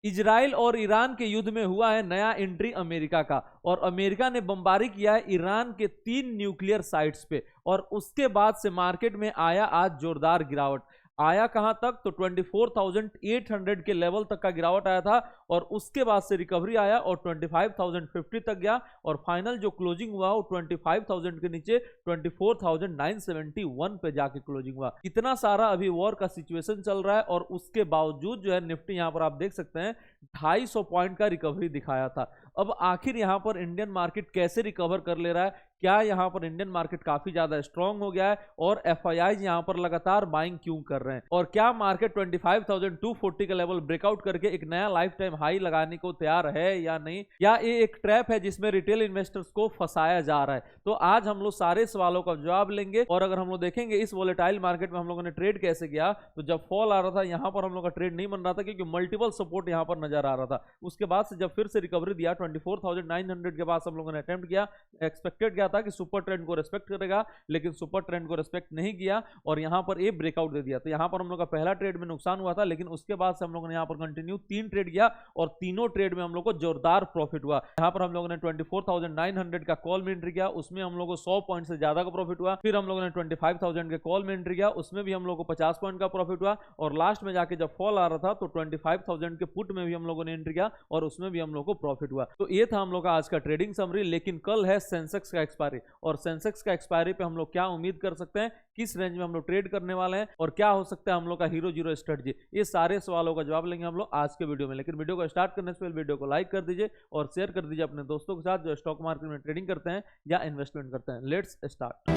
Israel और Iran के युद्ध में हुआ है नया एंट्री अमेरिका का, और अमेरिका ने बमबारी किया है ईरान के 3 न्यूक्लियर साइट्स पे, और उसके बाद से मार्केट में आया आज जोरदार गिरावट। आया कहां तक, तो 24,800 के लेवल तक का गिरावट आया था, और उसके बाद से रिकवरी आया और 25,050 तक गया, और फाइनल जो क्लोजिंग हुआ वो 25,000 के नीचे 24,971 पे जाके क्लोजिंग हुआ। इतना सारा अभी वॉर का सिचुएशन चल रहा है, और उसके बावजूद जो है निफ्टी यहां पर आप देख सकते हैं 250 पॉइंट का रिकवरी दिखाया था। अब आखिर यहां पर इंडियन मार्केट कैसे रिकवर कर ले रहा है, क्या यहां पर इंडियन मार्केट काफी ज्यादा स्ट्रांग हो गया है, और एफआईआई यहां पर लगातार बाइंग क्यों कर रहे हैं, और क्या मार्केट 25,240 का लेवल ब्रेकआउट करके एक नया लाइफ टाइम हाई लगाने को तैयार है या नहीं, या ये एक ट्रैप है जिसमें रिटेल इन्वेस्टर्स को फंसाया जा रहा है। तो आज हम लोग सारे सवालों का जवाब लेंगे। और अगर हम लोग देखेंगे इस वोलेटाइल मार्केट में हम लोगों ने ट्रेड कैसे किया, तो जब फॉल आ रहा था यहां पर हम लोग का ट्रेड नहीं बन रहा था, क्योंकि मल्टीपल सपोर्ट यहां पर नजर आ रहा था। उसके बाद से जब फिर से रिकवरी दिया 24,900 के पास हम लोगों ने अटेम्प्ट किया, एक्सपेक्टेड क्या था कि सुपर ट्रेंड को रेस्पेक्ट करेगा, लेकिन सुपर ट्रेंड को रेस्पेक्ट नहीं किया और यहां पर ए ब्रेकआउट दे दिया। तो यहां पर हम लोग का पहला ट्रेड में नुकसान हुआ था, लेकिन उसके बाद से हम लोगों ने यहां पर कंटिन्यू 3 ट्रेड किया, और तीनों ट्रेड में हम लोग को जोरदार प्रॉफिट हुआ। यहां पर हम लोगों ने 24,900 का कॉल में एंट्री किया, उसमें हम लोग को 100 पॉइंट से ज्यादा का प्रॉफिट हुआ। फिर हम लोगों ने 25,000 के कॉल में एंट्री किया, उसमें भी हम लोग को 50 पॉइंट का प्रॉफिट हुआ, और लास्ट में जाके जब फॉल आ रहा था तो 25,000 के पुट में भी हम लोगों ने एंट्री किया, और उसमें भी हम लोग को प्रॉफिट हुआ। तो ये था हम लोग का आज का ट्रेडिंग समरी। लेकिन कल है सेंसेक्स का एक्सपायरी, और सेंसेक्स का एक्सपायरी पे हम लोग क्या उम्मीद कर सकते हैं, किस रेंज में हम लोग ट्रेड करने वाले हैं, और क्या हो सकता है हम लोग का हीरो जीरो स्ट्रेटजी, ये सारे सवालों का जवाब लेंगे हम लोग आज के वीडियो में। लेकिन वीडियो को स्टार्ट करने से पहले वीडियो को लाइक कर दीजिए और शेयर कर दीजिए अपने दोस्तों के साथ जो स्टॉक मार्केट में ट्रेडिंग करते हैं या इन्वेस्टमेंट करते हैं। Let's start.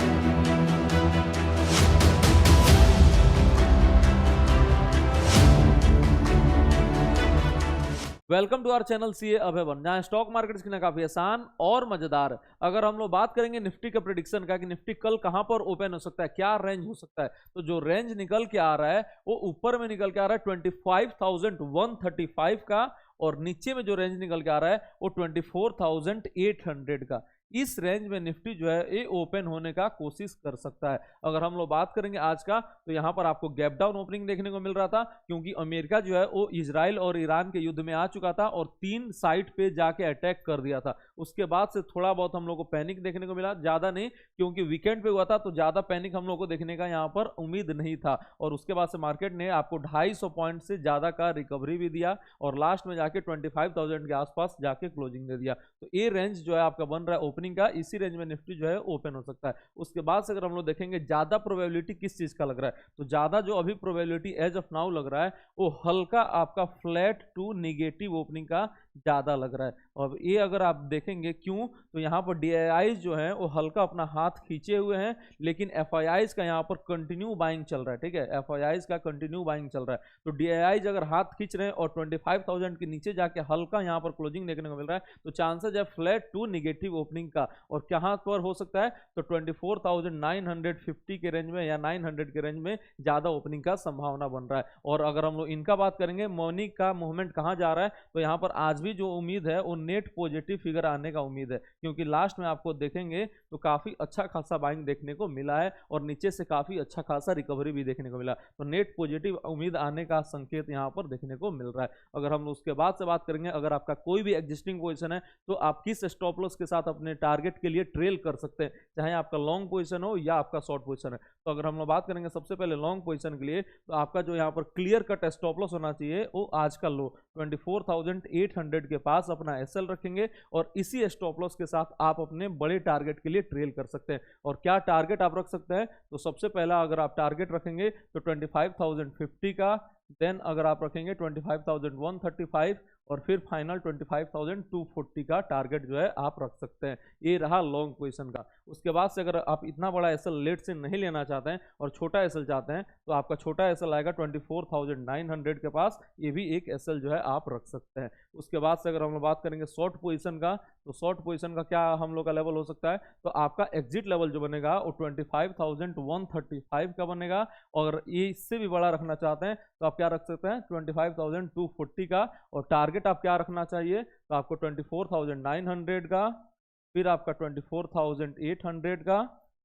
Welcome to our channel CA Abhay one, जहां स्टॉक मार्केट की काफी आसान और मजेदार। अगर हम लोग बात करेंगे निफ्टी का प्रेडिक्शन का कि निफ्टी कल कहां पर ओपन हो सकता है, क्या रेंज हो सकता है, तो जो रेंज निकल के आ रहा है वो ऊपर में निकल के आ रहा है 25,135 का, और नीचे में जो रेंज निकल के आ रहा है वो 24,800 का। इस रेंज में निफ्टी जो है ये ओपन होने का कोशिश कर सकता है। अगर हम लोग बात करेंगे आज का, तो यहां पर आपको गैप डाउन ओपनिंग देखने को मिल रहा था, क्योंकि अमेरिका जो है वो इजराइल और ईरान के युद्ध में आ चुका था और 3 साइट पे जाके अटैक कर दिया था। उसके बाद से थोड़ा बहुत हम लोग को पैनिक देखने को मिला, ज्यादा नहीं, क्योंकि वीकेंड पे हुआ था तो ज्यादा पैनिक हम लोग को देखने का यहाँ पर उम्मीद नहीं था। और उसके बाद से मार्केट ने आपको 250 पॉइंट से ज्यादा का रिकवरी भी दिया, और लास्ट में जाके 25,000 के आसपास जाके क्लोजिंग दे दिया। तो ये रेंज जो है आपका बन रहा है ओपनिंग का, इसी रेंज में निफ्टी जो है ओपन हो सकता है। उसके बाद से अगर हम लोग देखेंगे ज्यादा प्रोबेबिलिटी किस चीज का लग रहा है, तो ज्यादा जो अभी प्रोबेबिलिटी एज ऑफ नाउ लग रहा है वो हल्का आपका फ्लैट टू निगेटिव ओपनिंग का ज्यादा लग रहा है। और ये अगर आप देखेंगे क्यों, तो यहाँ पर DIIs जो है वो हल्का अपना हाथ खींचे हुए हैं, लेकिन FIIs का यहाँ पर कंटिन्यू बाइंग चल रहा है। ठीक है, FIIs का कंटिन्यू बाइंग चल रहा है। तो DIIs अगर हाथ खींच रहे हैं और 25,000 के नीचे जाके हल्का यहाँ पर क्लोजिंग देखने को मिल रहा है, तो चांसेस है फ्लैट टू निगेटिव ओपनिंग का। और कहां पर हो सकता है, तो 24,950 के रेंज में या 900 के रेंज में ज्यादा ओपनिंग का संभावना बन रहा है। और अगर हम लोग इनका बात करेंगे मनी का मूवमेंट कहां जा रहा है, तो यहां पर आज भी जो उम्मीद है वो नेट पॉजिटिव फिगर आने का उम्मीद है, क्योंकि लास्ट में आपको देखेंगे तो काफी अच्छा खासा बाइंग देखने को मिला है, और नीचे से काफी अच्छा खासा रिकवरी भी देखने को मिला। तो नेट पॉजिटिव उम्मीद आने का संकेत यहां पर देखने को मिल रहा है। अगर हम उसके बाद से बात करेंगे, अगर आपका कोई भी एग्जिस्टिंग पोजीशन है तो आप किस स्टॉप लॉस के साथ अपने टारगेट के लिए ट्रेल कर सकते हैं, चाहे आपका लॉन्ग पोजीशन हो या आपका शॉर्ट पोजीशन है। तो अगर हम लोग बात करेंगे सबसे पहले लॉन्ग पोजीशन के लिए, तो आपका जो यहाँ पर क्लियर कट स्टॉप लॉस होना चाहिए वो आज का लो 24,800 के पास अपना SL रखेंगे, और इसी स्टॉप लॉस के साथ आप अपने बड़े टारगेट के लिए ट्रेल कर सकते हैं। और क्या टारगेट आप रख सकते हैं, तो सबसे पहला अगर आप टारगेट रखेंगे तो 25,050 का, देन अगर आप रखेंगे 25,135, और फिर फाइनल 25,240 का टारगेट जो है आप रख सकते हैं। ये रहा लॉन्ग पोजीशन का। उसके बाद से अगर आप इतना बड़ा SL लेट से नहीं लेना चाहते हैं और छोटा SL चाहते हैं, तो आपका छोटा SL आएगा 24,900 के पास, ये भी एक SL जो है आप रख सकते हैं। उसके बाद से अगर हम लोग बात करेंगे शॉर्ट पोजीशन का, तो शॉर्ट पोजीशन का क्या हम लोग का लेवल हो सकता है, तो आपका एग्जिट लेवल जो बनेगा वो 25,135 का बनेगा, और ये इससे भी बड़ा रखना चाहते हैं तो आप क्या रख सकते हैं 25,240 का, और टारगेट आप क्या रखना चाहिए, तो आपको 24,900 का, फिर आपका 24,800 का,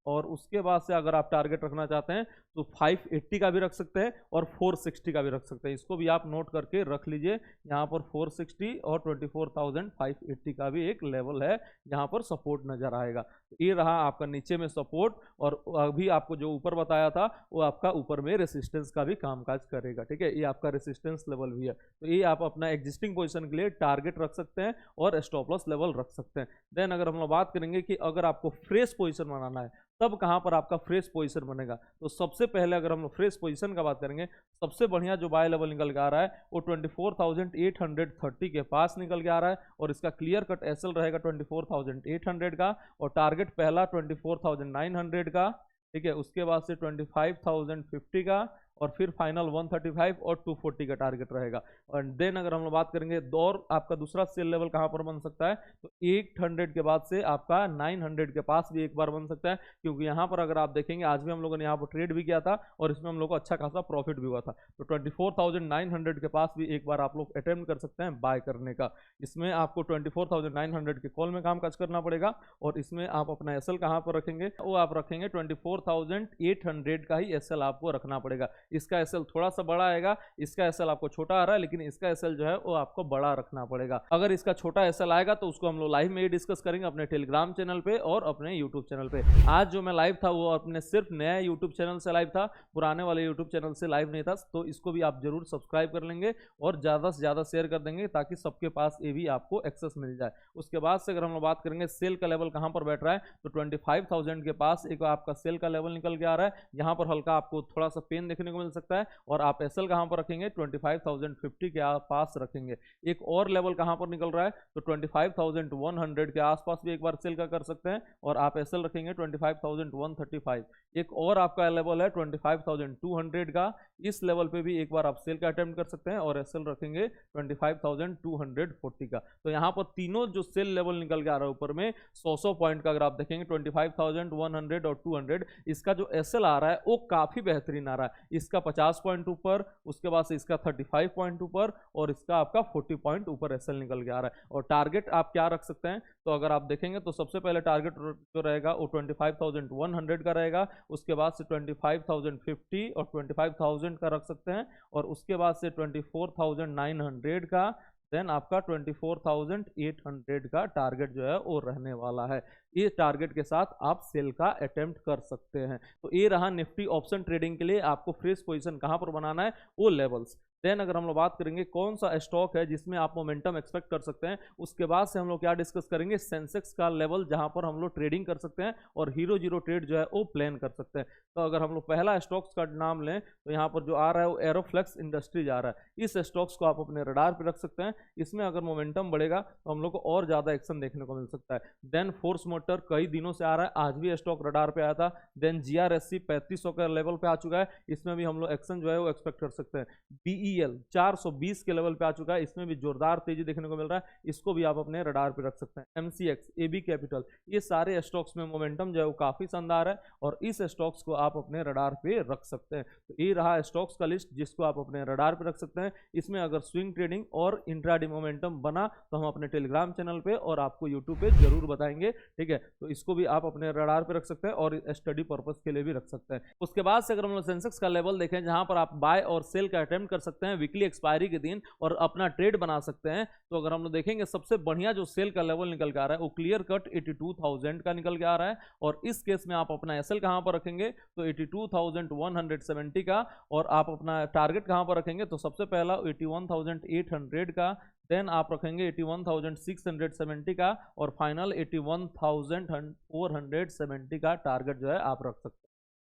और उसके बाद से अगर आप टारगेट रखना चाहते हैं तो 580 का भी रख सकते हैं और 460 का भी रख सकते हैं। इसको भी आप नोट करके रख लीजिए। यहाँ पर 460 और 24,580 का भी एक लेवल है, यहाँ पर सपोर्ट नजर आएगा। ये रहा आपका नीचे में सपोर्ट, और अभी आपको जो ऊपर बताया था वो आपका ऊपर में रेसिस्टेंस का भी कामकाज करेगा। ठीक है, ये आपका रेसिस्टेंस लेवल भी है। तो ये आप अपना एग्जिस्टिंग पोजीशन के लिए टारगेट रख सकते हैं और स्टॉप लॉस लेवल रख सकते हैं। देन अगर हम लोग बात करेंगे कि अगर आपको फ्रेश पोजीशन बनाना है तब कहां पर आपका फ्रेश पोजीशन बनेगा, तो सबसे पहले अगर हम लोग फ्रेश पोजीशन का बात करेंगे, सबसे बढ़िया जो बाय लेवल निकल के आ रहा है वो 24,830 के पास निकल के आ रहा है, और इसका क्लियर कट एसएल रहेगा 24,800 का, और टारगेट पहला 24,900 का। ठीक है, उसके बाद से 25,050 का, और फिर फाइनल 135 और 240 का टारगेट रहेगा। और देन अगर हम लोग बात करेंगे दौर आपका दूसरा सेल लेवल कहां पर बन सकता है, तो 800 के बाद से आपका 900 के पास भी एक बार बन सकता है, क्योंकि यहां पर अगर आप देखेंगे आज भी हम लोगों ने यहाँ पर ट्रेड भी किया था और इसमें हम लोग को अच्छा खासा प्रॉफिट भी हुआ था। तो 24,900 के पास भी एक बार आप लोग अटेम्प्ट कर सकते हैं बाय करने का। इसमें आपको 24,900 के कॉल में काम काज करना पड़ेगा, और इसमें आप अपना एसएल कहां पर रखेंगे, वो आप रखेंगे 24,800 का ही एसएल आपको रखना पड़ेगा। इसका एसएल थोड़ा सा बड़ा आएगा, इसका एसएल आपको छोटा आ रहा है, लेकिन इसका एसएल जो है वो आपको बड़ा रखना पड़ेगा। अगर इसका छोटा एसएल आएगा तो उसको हम लोग लाइव में ही डिस्कस करेंगे अपने टेलीग्राम चैनल पे और अपने यूट्यूब चैनल पे। आज जो मैं लाइव था वो अपने सिर्फ नया यूट्यूब चैनल से लाइव था, पुराने वाले यूट्यूब चैनल से लाइव नहीं था, तो इसको भी आप जरूर सब्सक्राइब कर लेंगे और ज्यादा से ज्यादा शेयर कर देंगे ताकि सबके पास ये भी आपको एक्सेस मिल जाए। उसके बाद से अगर हम लोग बात करेंगे सेल का लेवल कहां पर बैठ रहा है, तो 25,000 के पास एक आपका सेल का लेवल निकल के आ रहा है। यहाँ पर हल्का आपको थोड़ा सा पेन देखने को मिल सकता है, और आप एसएल कहां पर रखेंगे, 25,050 के पास रखेंगे। एक और लेवल कहां पर निकल रहा है, तो 25,100 के आसपास भी एक बार सेल का कर सकते हैं, और आप एसएल रखेंगे 25,135। एक और आपका लेवल है 25,200 का, इस लेवल पे भी एक बार आप सेल का अटेम्प्ट कर सकते हैं, और एसएल रखेंगे 25,240 का। तो यहाँ पर तीनों जो सेल लेवल निकल के आ रहा है ऊपर में 100 पॉइंट का, अगर आप देखेंगे 25,100 और 200, इसका जो एसएल आ रहा है वो काफी बेहतरीन आ रहा है। इसका 50 पॉइंट ऊपर, उसके बाद से इसका 35 पॉइंट ऊपर, और इसका आपका 40 पॉइंट ऊपर एसएल निकल के आ रहा है। और टारगेट आप क्या रख सकते हैं, तो अगर आप देखेंगे तो सबसे पहले टारगेट जो रहेगा वो 25,100 का रहेगा, उसके बाद से 25,050 और 25,000 का रख सकते हैं, और उसके बाद से 24,900 का, देन आपका 24,800 का टारगेट जो है वो रहने वाला है। इस टारगेट के साथ आप सेल का अटेम्प्ट कर सकते हैं। तो ये रहा निफ्टी ऑप्शन ट्रेडिंग के लिए आपको फ्रेश पोजीशन कहां पर बनाना है, वो लेवल्स। देन अगर हम लोग बात करेंगे कौन सा स्टॉक है जिसमें आप मोमेंटम एक्सपेक्ट कर सकते हैं, उसके बाद से हम लोग क्या डिस्कस करेंगे, सेंसेक्स का लेवल जहां पर हम लोग ट्रेडिंग कर सकते हैं और हीरो जीरो ट्रेड जो है वो प्लान कर सकते हैं। तो अगर हम लोग पहला स्टॉक्स का नाम लें तो यहाँ पर जो आ रहा है वो एरोफ्लेक्स इंडस्ट्रीज आ रहा है। इस स्टॉक्स को आप अपने रडार पर रख सकते हैं, इसमें अगर मोमेंटम बढ़ेगा तो हम लोग को और ज्यादा एक्शन देखने को मिल सकता है। देन फोर्स मोटर कई दिनों से आ रहा है, आज भी स्टॉक रडार पे आया था। देन जीआरएससी 3500 का लेवल पे आ चुका है, इसमें भी हम लोग एक्शन जो है वो एक्सपेक्ट कर सकते हैं। बीईएल 420 के लेवल पे आ चुका है, इसमें भी जोरदार तेजी देखने को मिल रहा है, इसको भी आप अपने रडार पे रख सकते हैं। एमसीएक्स, एबी कैपिटल, ये सारे स्टॉक्स में मोमेंटम जो है वो काफी शानदार है, और इस स्टॉक्स को आप अपने रडार पे रख सकते हैं। तो ये रहा स्टॉक्स का लिस्ट जिसको आप अपने रडार पे रख सकते हैं। इसमें अगर स्विंग ट्रेडिंग और इंट्राडे मोमेंटम बना तो हम अपने टेलीग्राम चैनल पे और आपको यूट्यूब पे जरूर बताएंगे। ठीक है, तो इसको भी आप अपने रडार पे रख सकते हैं और स्टडी पर्पस के लिए भी रख सकते हैं। उसके बाद से अगर हम लोग सेंसेक्स का लेवल देखें जहां पर आप बाय और सेल का अटेम्प्ट कर सकते हैं वीकली एक्सपायरी के दिन और अपना ट्रेड बना सकते हैं, तो अगर हम लोग देखेंगे सबसे बढ़िया जो सेल का लेवल निकल के आ रहा है वो क्लियर कट 82,000 का निकल के आ रहा है, और इस केस में आप अपना एसएल कहां पर रखेंगे, तो 82,170 का, और आप अपना टारगेट कहां पर रखेंगे, तो सबसे पहला 81,800 का, देन आप रखेंगे 81,670 का, और फाइनल 81,470 का टारगेट जो है आप रख सकते हैं।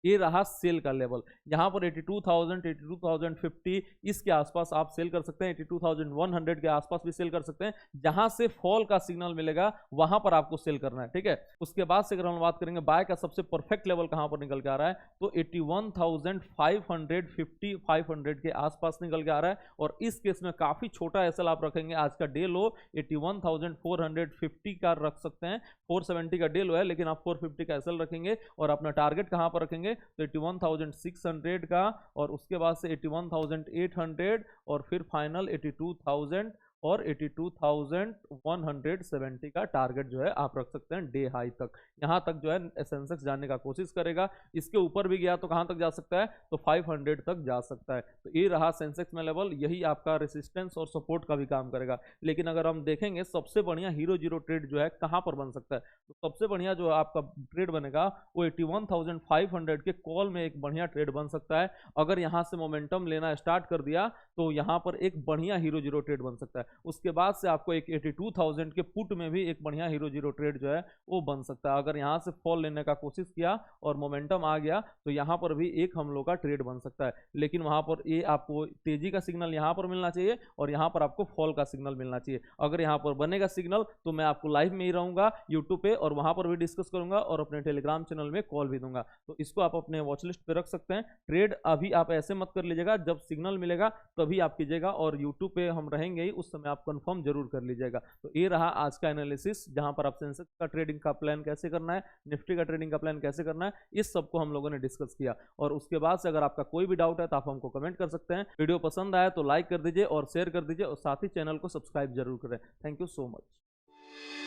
ये रहा सेल का लेवल, यहाँ पर 82,000, 82,050 इसके आसपास आप सेल कर सकते हैं, 82,100 के आसपास भी सेल कर सकते हैं। जहां से फॉल का सिग्नल मिलेगा वहां पर आपको सेल करना है। ठीक है, उसके बाद से अगर हम बात करेंगे बाय का सबसे परफेक्ट लेवल कहां पर निकल के आ रहा है, तो 81,550 500 के आसपास निकल के आ रहा है, और इस केस में काफी छोटा एसएल आप रखेंगे। आज का डे लो 81,450 का रख सकते हैं, 470 का डे लो है, लेकिन आप 450 का एसएल रखेंगे, और अपना टारगेट कहां पर रखेंगे, तो 81,600 का, और उसके बाद से 81,800, और फिर फाइनल 82,000 और 82,170 का टारगेट जो है आप रख सकते हैं डे हाई तक। यहाँ तक जो है सेंसेक्स जाने का कोशिश करेगा। इसके ऊपर भी गया तो कहाँ तक जा सकता है, तो 500 तक जा सकता है। तो ये रहा सेंसेक्स में लेवल, यही आपका रेसिस्टेंस और सपोर्ट का भी काम करेगा। लेकिन अगर हम देखेंगे सबसे बढ़िया हीरो जीरो ट्रेड जो है कहाँ पर बन सकता है, तो सबसे बढ़िया जो आपका ट्रेड बनेगा वो 81,500 के कॉल में एक बढ़िया ट्रेड बन सकता है। अगर यहाँ से मोमेंटम लेना स्टार्ट कर दिया तो यहाँ पर एक बढ़िया हीरो जीरो ट्रेड बन सकता है। उसके बाद से आपको एक 82,000 के पुट में भी एक बढ़िया हीरो जीरो ट्रेड जो है वो बन सकता है। अगर यहाँ से फॉल लेने का कोशिश किया और मोमेंटम आ गया तो यहाँ पर भी एक हम लोग का ट्रेड बन सकता है। लेकिन वहां पर ये आपको तेजी का सिग्नल यहाँ पर मिलना चाहिए और यहाँ पर आपको फॉल का सिग्नल मिलना चाहिए। अगर यहाँ पर बनेगा सिग्नल तो मैं आपको लाइव में ही रहूंगा यूट्यूब पे और वहां पर भी डिस्कस करूंगा और अपने टेलीग्राम चैनल में कॉल भी दूंगा। तो इसको आप अपने वॉच लिस्ट पे रख सकते हैं। ट्रेड अभी आप ऐसे मत कर लीजिएगा, जब सिग्नल मिलेगा तभी आप कीजिएगा और यूट्यूब पे हम रहेंगे ही, उस समय आप कंफर्म जरूर कर लीजिएगा। तो ये रहा आज का एनालिसिस, जहां पर आप सेंसेक्स का ट्रेडिंग का प्लान कैसे करना है, निफ्टी का ट्रेडिंग का प्लान कैसे करना है, इस सबको हम लोगों ने डिस्कस किया। और उसके बाद से अगर आपका कोई भी डाउट है तो आप हमको कमेंट कर सकते हैं। वीडियो पसंद आया तो लाइक कर दीजिए और शेयर कर दीजिए और साथ ही चैनल को सब्सक्राइब जरूर करें। Thank you so much.